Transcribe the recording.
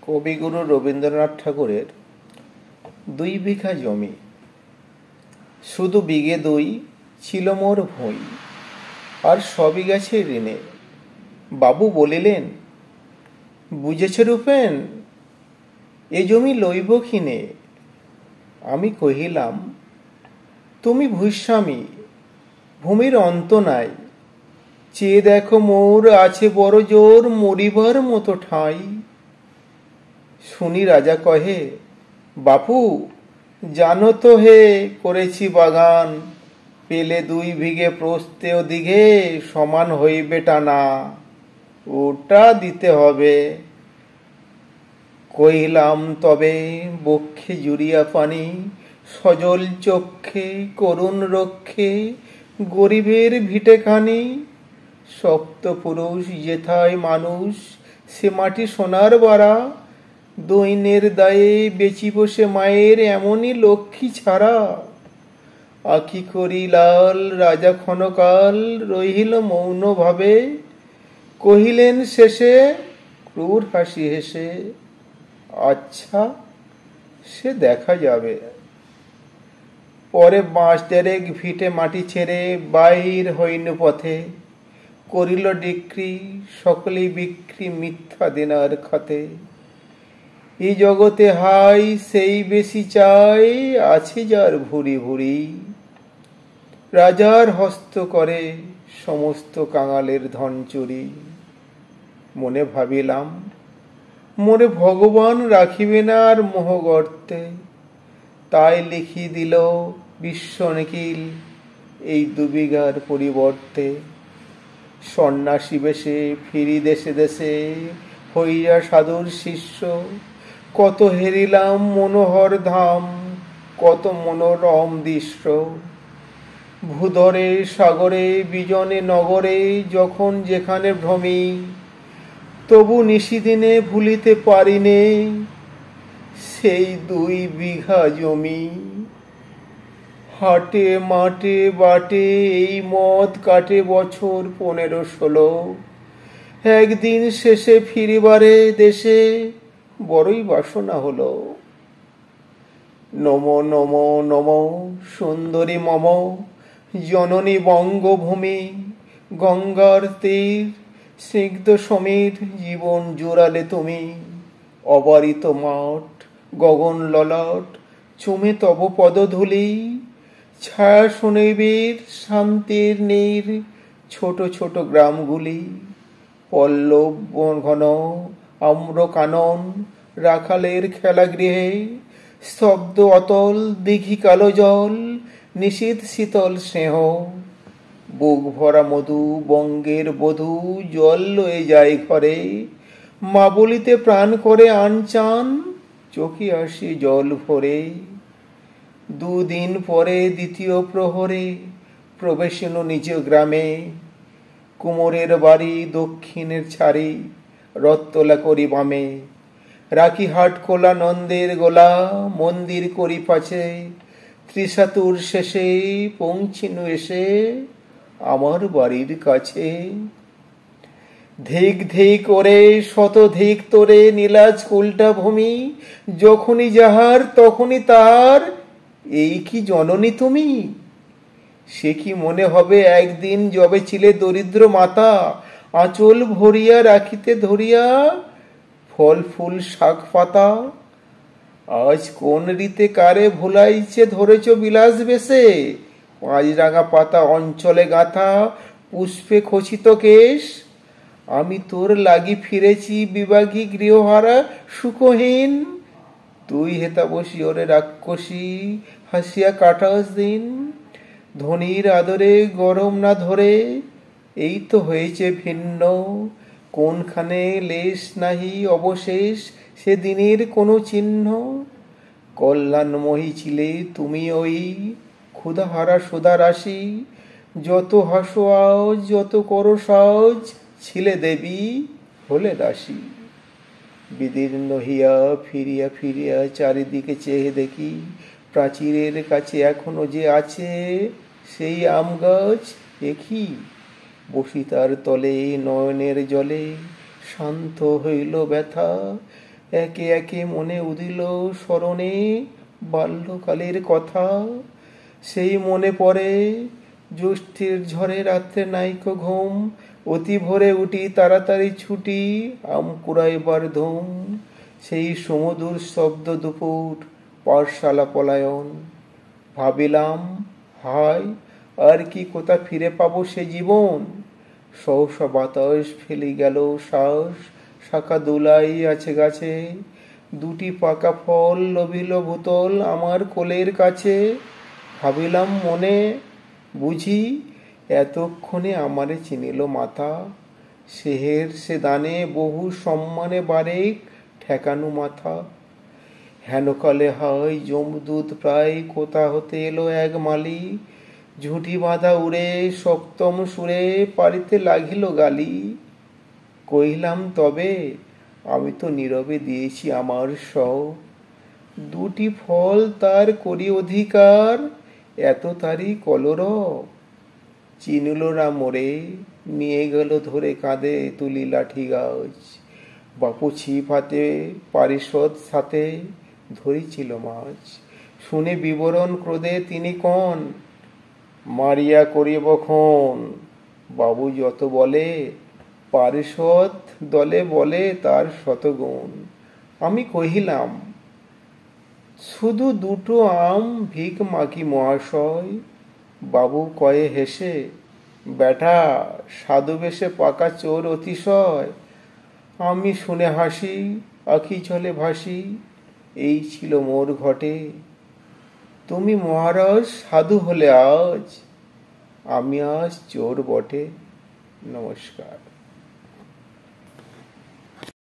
কবিগুরু রবীন্দ্রনাথ ঠাকুরের 2 বিঘা জমি, শুধু বিঘে 2 ছিল মোর ভুঁই, আর সবই গেছে ঋণে। বাবু বলিলেন, বুঝেছ রূপেন, এ জমি লইব কিনে? আমি কহিলাম, তুমি ভূস্বামী, ভূমির অন্ত নাই, চেয়ে দেখো মোর আছে বড় জোর মরিবার মতো ঠাঁই। শুনি রাজা কহে, বাপু জানো তো হে করেছি বাগান, পেলে 2 বিঘে প্রস্থে ও দিঘে সমান হইবে টানা, ওটা দিতে হবে। কহিলাম, তবে বক্ষে জুড়িয়া পানি, সজল চক্ষে করুণ রক্ষে গরিবের ভিটেখানি। সপ্তপুরুষ যেথায় মানুষ, সে মাটি সোনার বাড়া, দৈন্যের দায়ে বেচিব সে মায়ের এমনই লক্ষ্মী ছাড়া। আঁখি করি লাল রাজা ক্ষণকাল রহিল মৌন ভাবে, কহিলেন শেষে ক্রূর হাসি হেসে, আচ্ছা সে দেখা যাবে। পরে 5 ডেরেক ভিটে মাটি ছেড়ে বাহির হইন পথে, করিল ডিক্রি সকলেই বিক্রি মিথ্যা দেনার খাতে। এই জগতে হাই সেই বেশি চাই, আছে যার ভুরি ভুরি, রাজার হস্ত করে সমস্ত কাঙালের ধন চুরি। মনে ভাবিলাম, মোরে ভগবান রাখিবে না আর মোহ গর্তে, তাই লিখি দিল বিশ্ব নিখিল এই 2 বিঘার পরিবর্তে। সন্ন্যাসী বেশে ফিরি দেশে দেশে, হইয়া সাধুর শিষ্য, কত হেরিলাম মনোহর ধাম, কত মনোরম দৃশ্য। ভূধরে সাগরে বিজনে নগরে যখন যেখানে ভ্রমি, তবু নিশিদিনে ভুলিতে পারিনে সেই 2 বিঘা জমি। হাটে মাঠে বাটে এই মদ কাটে বছর 15-16, একদিন শেষে ফিরিবারে দেশে বড়ই বাসনা হলো। নমো নমো নমো সুন্দরী মম জননী বঙ্গভূমি, গঙ্গার তীর স্নিগ্ধ সমীর জীবন জোড়ালে তুমি। অবারিত মাঠ গগন ললাট চুমে তব পদধূলি, ছায়া সুনিবিড় শান্তির নীর ছোট ছোট গ্রামগুলি। পল্লব ঘন আম্র কানন রাখালের খেলাগৃহে, স্তব্ধ অতল দিঘি কালো জল নিশীথ শীতল স্নেহ। বুক ভরা মধু বঙ্গের বধূ জল লয়ে যায় ঘরে, মা বলিতে প্রাণ করে আনচান চোখে আসে জল ভরে। 2 দিন পরে দ্বিতীয় প্রহরে প্রবেশন নিজ গ্রামে, কুমোরের বাড়ি দক্ষিণের ছাড়ি রথতলা করি বামে। রাখি হাট কোলা নন্দের গোলা মন্দির করি পাছে, ত্রিশাতুর শেষে পৌঁছিনু এসে আমার বাড়ির কাছে। ধিক ধিক করে শত ধিক তোরে নীলাজ উল্টা ভূমি, যখনই যাহার তখনই তার, এই কি জননী তুমি? সে কি মনে হবে একদিন যবে ছিলে দরিদ্র মাতা, আঁচল ভরিয়া রাখিতে ধরিয়া ফল ফুল শাক পাতা। আজ কোন রীতে কারে ভুলাইছে ধরেছ বিলাস বেশে, 5 রাঙা পাতা অঞ্চলে গাঁথা পুষ্পে খচিত কেশ। আমি তোর লাগি ফিরেছি বিভাগী গৃহহারা সুখহীন, তুই হেতা বসি ওরে রাক্ষসী হাসিয়া কাটাস দিন। ধনির আদরে গরম না ধরে এই তো হয়েছে ভিন্ন, কোনখানে লেশ নাহি অবশেষ সে দিনের কোনো চিহ্ন। কল্যাণময়ী ছিলে তুমি ওই ক্ষুধাহারা সুধা রাশি, যত হাসো আজ যত করো সাজ, ছিলে দেবী হলে দাসী। বিদীর্ণ হইয়া ফিরিয়া ফিরিয়া চারিদিকে চেয়ে দেখি, প্রাচীরের কাছে এখনো যে আছে সেই আম গাছ। দেখি বসি তার তলে নয়নের জলে, শান্ত হইল ব্যথা একে একে মনে উদিল স্মরণে বাল্যকালের কথা। সেই মনে পড়ে জ্যৈষ্ঠের ঝড়ে রাত্রে নাইকো ঘুম, অতি ভোরে উঠি তাড়াতাড়ি ছুটি, আম কুড়াইবার ধুম। সেই সমুদূর শব্দ দুপুর, পাঠশালা পলায়ন। ভাবিলাম হায়, আর কি কোথা ফিরে পাবো সে জীবন। সহসা বাতাস ফেলি গেল শ্বাস, শাখা দোলাই আছে গাছে। দুটি পাকা ফল লভিল ভূতল আমার কোলের কাছে। ভাবিলাম মনে, বুঝি এতক্ষণে আমারে চিনিল মাথা। সেহের সে দানে বহু সম্মানে বারেক ঠেকানো মাথা। হেনকালে হয় যমদূত প্রায়, কোথা হতে এলো এক মালি। ঝুঁটি বাঁধা উড়ে সপ্তম সুরে পারিতে লাগিল গালি। কহিলাম তবে, আমি তো নীরবে দিয়েছি আমার সব। দুটি ফল তার করি অধিকার, এত তারি কলরব। চিনিল না মোরে, নিয়ে গেল ধরে কাঁধে তুলি লাঠি গাছ। বাপু ছিপ হাতে পারিষদ সাথে ধরেছিল মাছ। শুনে বিবরণ ক্রোধে তিনি কন, মারিয়া করিব খুন। বাবু যত বলে, পারিষদ দলে বলে তার শতগুণ। আমি কহিলাম, শুধু দুটো আম ভিক মাগি মহাশয়। বাবু কয়ে হেসে, ব্যাটা সাধু বেশে পাকা চোর অতিশয়। আমি শুনে হাসি, আখি জলে ভাসি, এই ছিল মোর ঘটে। তুমি মহারাজ সাধু হলে আজ, আমি আজ চোর বটে। নমস্কার।